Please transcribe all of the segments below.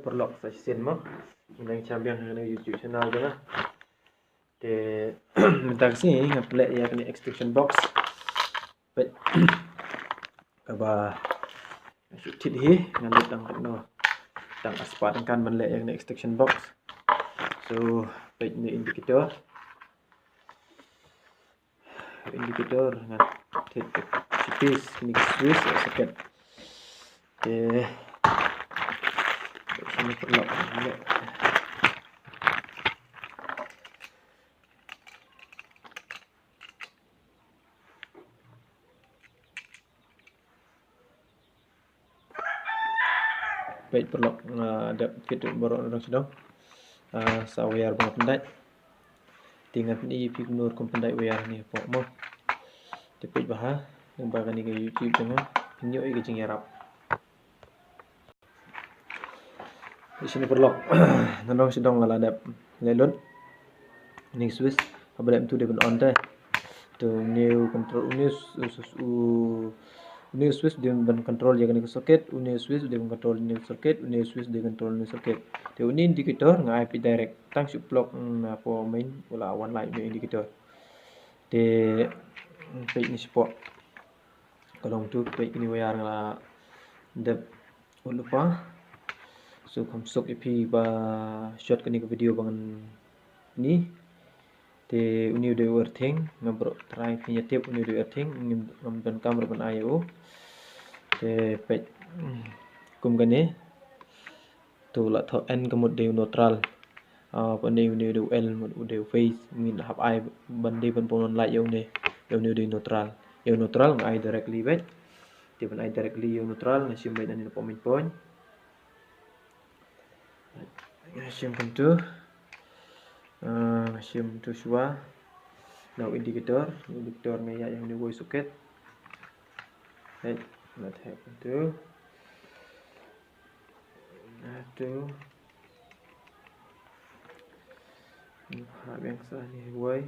perlock sa sen mo nang champion ng YouTube channel ko na te minta kasi ngaple ya kini extension box but kaba tit hi ngalit ang no tang aspat ang kan manle yang extension box so page ni indicator ngat tit chipis ni switch socket te sini perlock ni page perlock ada kit borok orang sedang sa wire bang pendai tinggal ni pignur kom pendai wire ni pok mo te page bah yang bagan ni ke YouTube dengan pinyo ke jing yarap di sini perlock nanong sedang ngaladap lelon ni switch abadam tu dia on teh tu new control new switch dia ban control yang ni socket new switch dia ban control new socket new switch dia control new socket te uni indicator ngai IP direct tang su plug po main wala one light new indicator te page ni support kalau tu page ni wire ngala dep lupa so kamsok ipi ba shot kani ke video bangan ni te uni de earthing ngabro try punya tip uni de earthing ngam dan kamera ban ayo te page kum gane tu la tho n kemud de neutral ban de uni de l mud de face min hab ai ban de ban pon light yo ne de neutral ngai directly bet te ban ai directly yo neutral na sim bet ani po min point sim tentu sim tu sua now indicator ngaya yang ni voice socket right let happen to yang sah ni way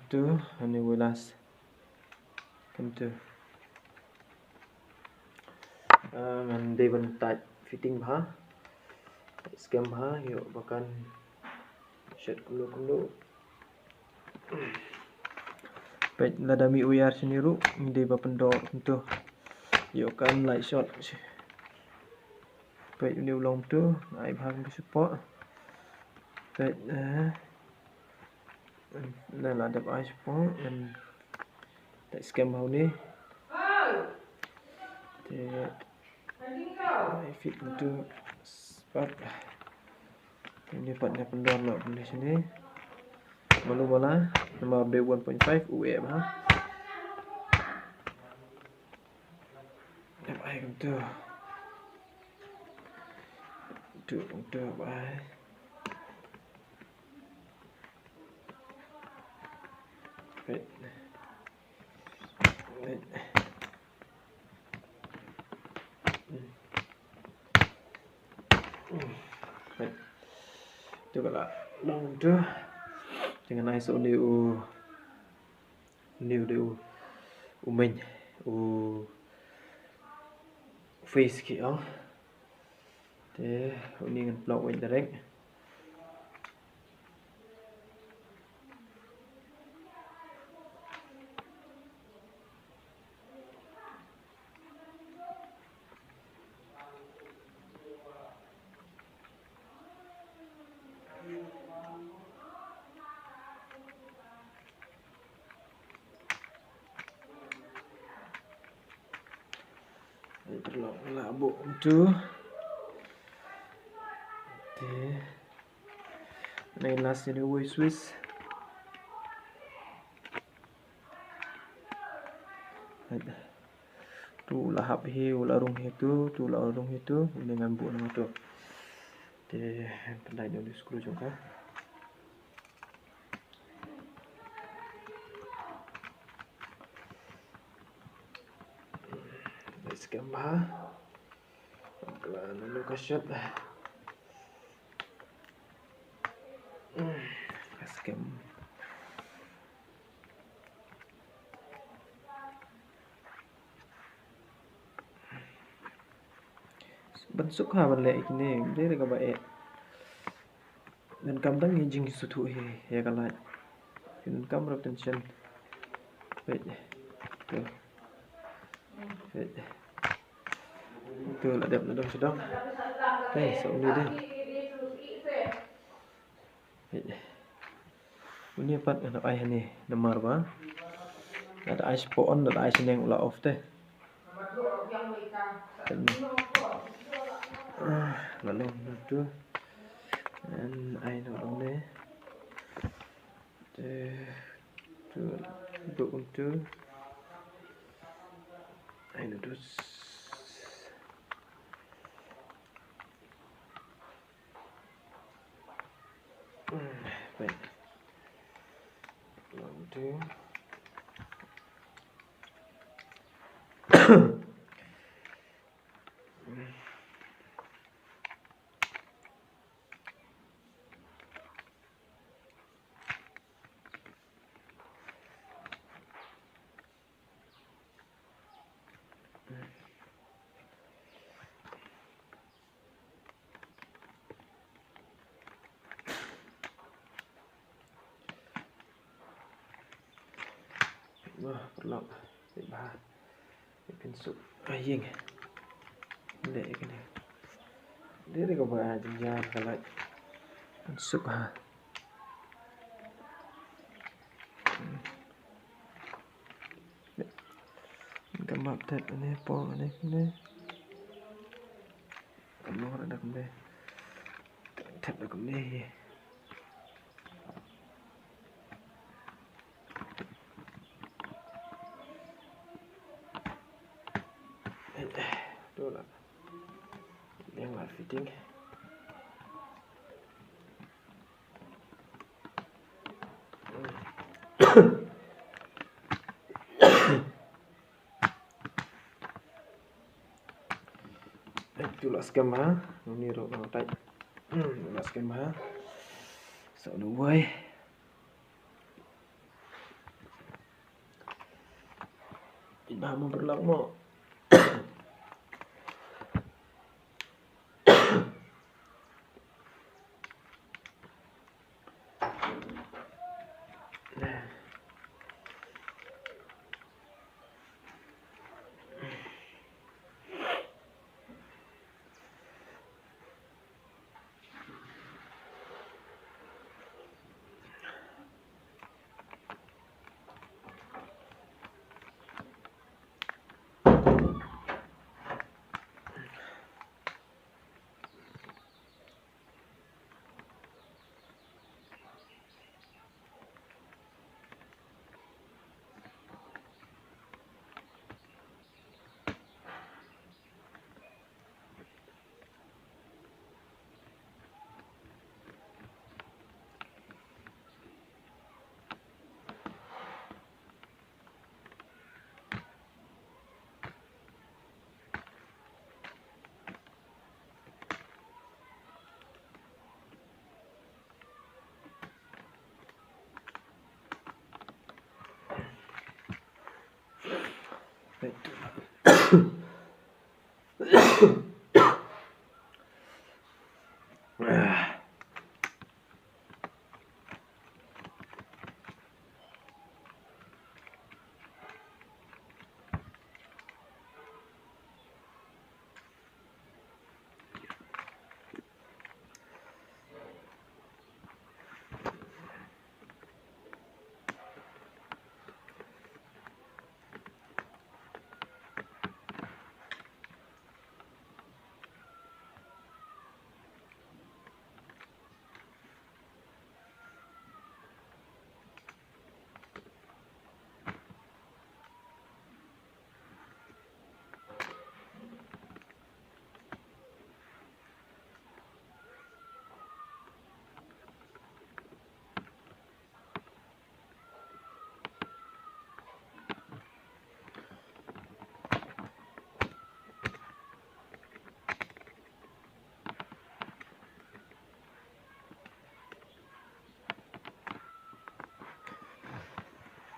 itu ini wilas tentu ngan day ban tight fitting bah scam bah yuk bahkan shot kulo page ladami uyar siniru day ba pendor tentu yuk kan light shot page ni ulang tu ai bahang tu support page dan ada ai support dan tak scam bah ni fit untuk spot ini partnya pendor nak di sini malu bola nomor B1.5 UE bah ai untuk bye right tu kalau long tu dengan ISO new main face ki te ni dengan plug wide direct perlu labuk tu ni last ni voice switch tu lahap hi ularung itu tu larung itu dengan bu nama tu te pendai dia screw juga gambar kalau lalu ke shot scam bentuk ha ban le ikne de ga ba e dan kam dang jing su thu he ya ka lai in kam retention wait tu wait tu là đẹp nó đâu sedang đây so ni đây ini pat anak ai ni nomor ba ada ai on ada ai seneng ulah off teh lalu tu dan ai no dong ne tu untuk ai no tu baik lalu wah perlu bahan pensuk aying dek ini dia ko ba jangan kalau pensuk ha gambar tet ini po ini kamu ada kembe tet ada kembe tu lah yang lah fitting tu lah scam ha ni ro bang tai lah scam ha so no way ba mo berlak mo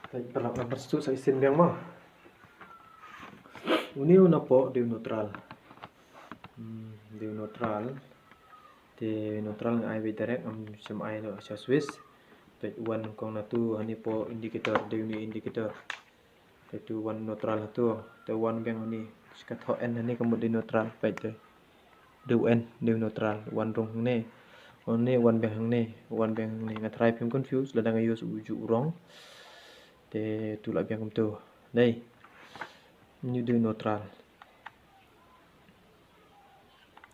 Baik, perlak na berstu sa isin biang mo. Uniu na po diu neutral. Diu neutral. Di neutral ng IV direct am sim ai no sa Swiss. Baik one kong na tu hani po indicator diu ni indicator. Baik tu one neutral tu. Te one biang ni skat ho n hani kamu di neutral baik tu. Diu n diu neutral one rong ni. Oni one biang hang ni, one biang hang ni ngatrai pim confuse ladang ayus uju urong. Te tu la biang tu. Đây. Như diu neutral.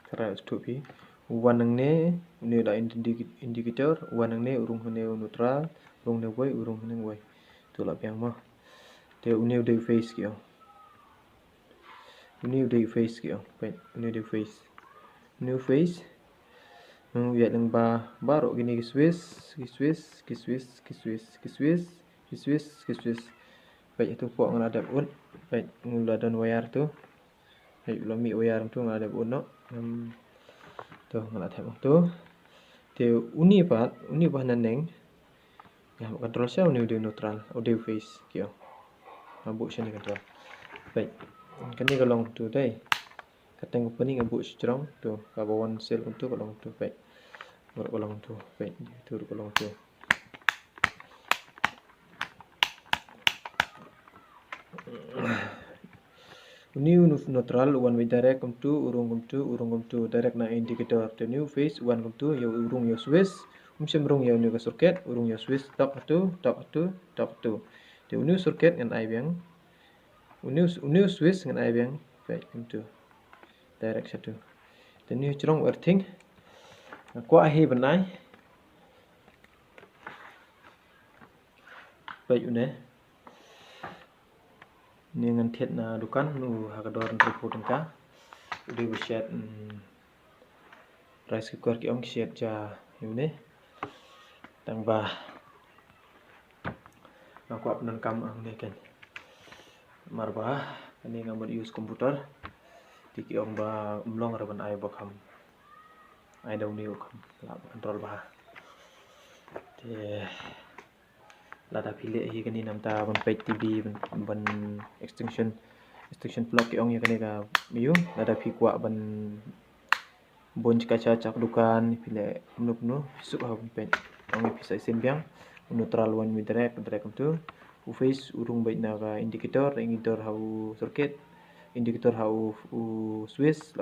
Karena tu pi. One nang ne ni da indicator, one nang ne urung hane neutral, urung ne wei urung hane wei. Tu la biang mo. Te uniu de face kio. Uniu de face kio. Baik, uniu de face. New face. Viet nang ba ro gini Swiss. Baik itu po ngadap un. Baik nguladan wayar tu. Baik lomi wayar tu ngadap un no. Tu ngadap tu. Te uni pa naneng. Ya control siya uni de neutral, audio face kio. Mabuk siya ni control. Baik. Kani kalong tu dai. Kateng opening abuk strong tu. Kabawan sel untuk kalong tu baik. Kolong tu baik tu kolong tu. Uniu neutral one way direct come to urung tu direct na indicator the new face one come to ya urung ya Swiss sim rung ya uniu circuit urung ya Swiss top tu the uniu circuit ngan ai biang uniu Swiss ngan ai biang baik come to direct satu the new strong earthing kwa hi benai baik une ni ngan thiet na dukan nu hakador report ka udah beset rice cooker ki ong siat ja une tambah aku apnan kam ang ne kan marba ani ngamut use komputer tiki ong ba umlong raban ai bakam ai dau niu kam la control ba te lada pilih hi kani namta ban page TV ban extension plug ki ong ya kani ka miu lada pi kwa ban bon kaca cak dukan pilih nuk nu suk ha ban page ong bisa sim biang neutral one with direct tu face urung bait na ka indicator hau circuit indicator hau Swiss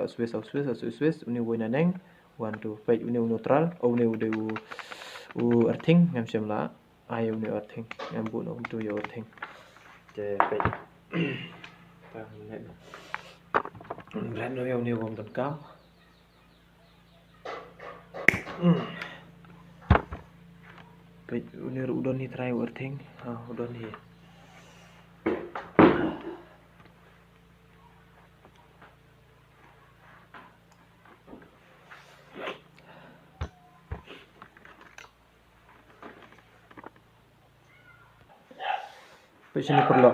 uni woi naneng one to page uni neutral uni ude earthing ngam sem la ai uni earthing ngam bu no tu yo earthing je page tang net brand no yo ni wong tan kam page uni udon ni try earthing udon ni page ni perlu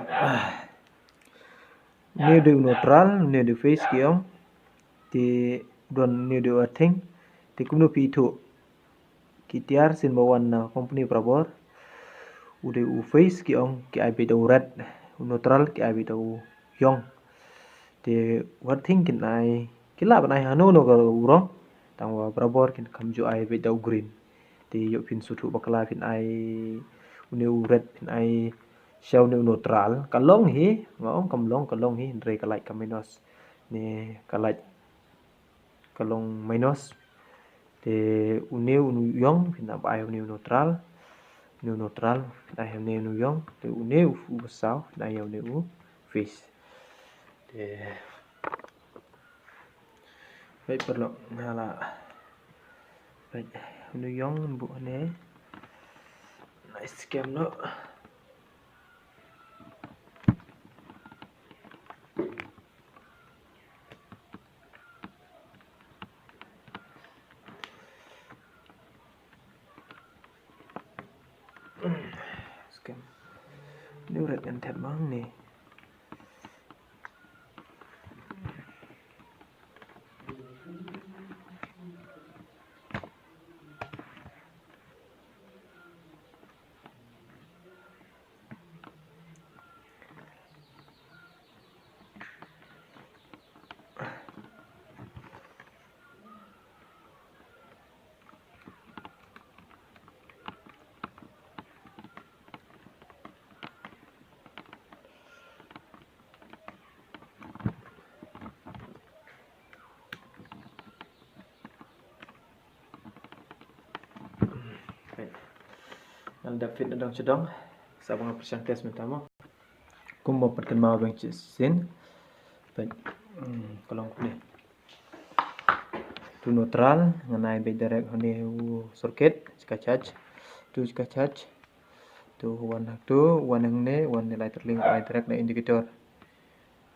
ni de neutral ni de face kiong ti don ni de earthing ti kumno pi thu kitiar sin bawan na company prabor ude face kiong ki ai be do red neutral ki ai be do yong ti earthing kin ai kila banai hanu no ga uro tangwa prabor kin kamju ai be do green ti yo pin su thu bakla pin ai uni red pin ai shell ni neutral kalong hi ngom kalong hi re kalai ka minus ni kalai kalong minus te uniu yong pin ai uniu neutral ai uniu yong te uniu besau ai uniu face te baik perlu ngala baik uniu yong bu ne nice scam no scam ni red kan tet bang ni David nadang sedang sabang persiang test pertama. Kum mendapatkan mau bang sin. Baik. Kalau ni. Tu neutral nganai baik direct hone circuit ska charge. Tu ska charge. Tu one yang ne light link ai direct na indicator.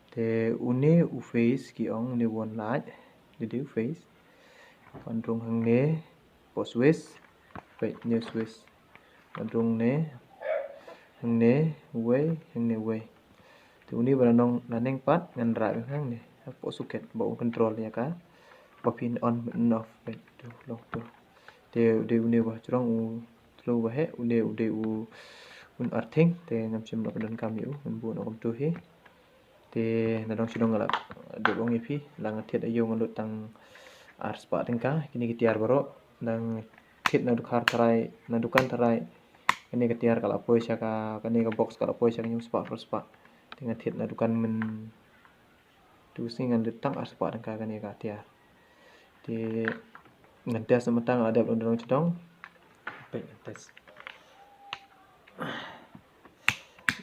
Te uni u phase ki ong ne one light. Jadi u phase. Pandrung hang ne post switch. Baik ne switch. Pandrung ne hang ne way. Tu uni baranong naneng pat ngan rai hang ne. Po socket bo control ya ka. Pin on and off baik tu long tu. Te uni ba curang u tlu ba he uni u un arthing te ngam sim nak dan kami u un bu nak tu he. Te nadong sidong ngala de bong ipi lang thiet ayo ngalut tang ar spa tingka kini kitiar baro nang thiet na dukhar tarai na dukan tarai kini kitiar kala poisa ka kini ka box kala poisa nyum spa for spa dengan thiet na dukan men tu singan letang ar spa tingka kini ka tiar te ngetes sementang ada nadong sidong baik ngetes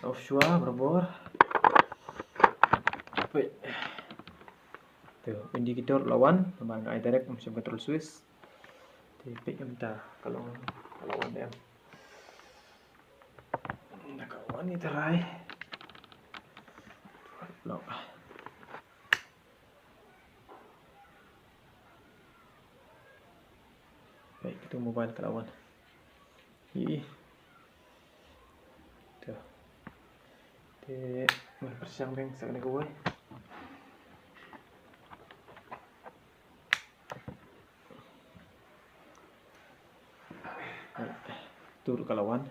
offshore berbor baik tu indikator lawan bang ai direct macam control switch tipik entah kalau lawan dia nak kawan ni terai lock baik itu mobile kawan tu te persiang beng sak ni kowe turut kalawan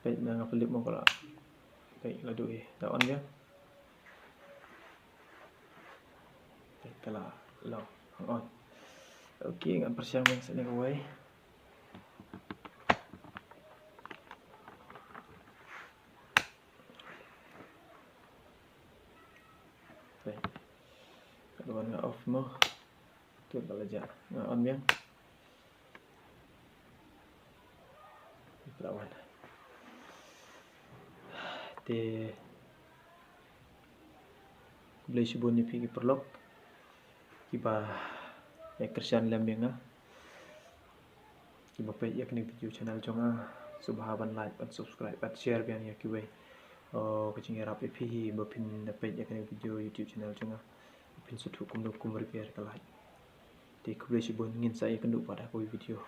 baik nang flip mo kala baik ladu lawan dia baik kala lock on okey ngan persiang beng sak ni kowe baik kaduan nga off mo tu kala ja nga on beng lawan te boleh subun ni pergi perlok kiba ya kerjaan lembeng ah kiba pe ya kini video channel jonga subhaban like and subscribe and share biang ya kiwe kucing rap pi bapin pe ya kini video YouTube channel jonga pin sutu kum repair kalai te boleh subun ngin saya kenduk pada ko video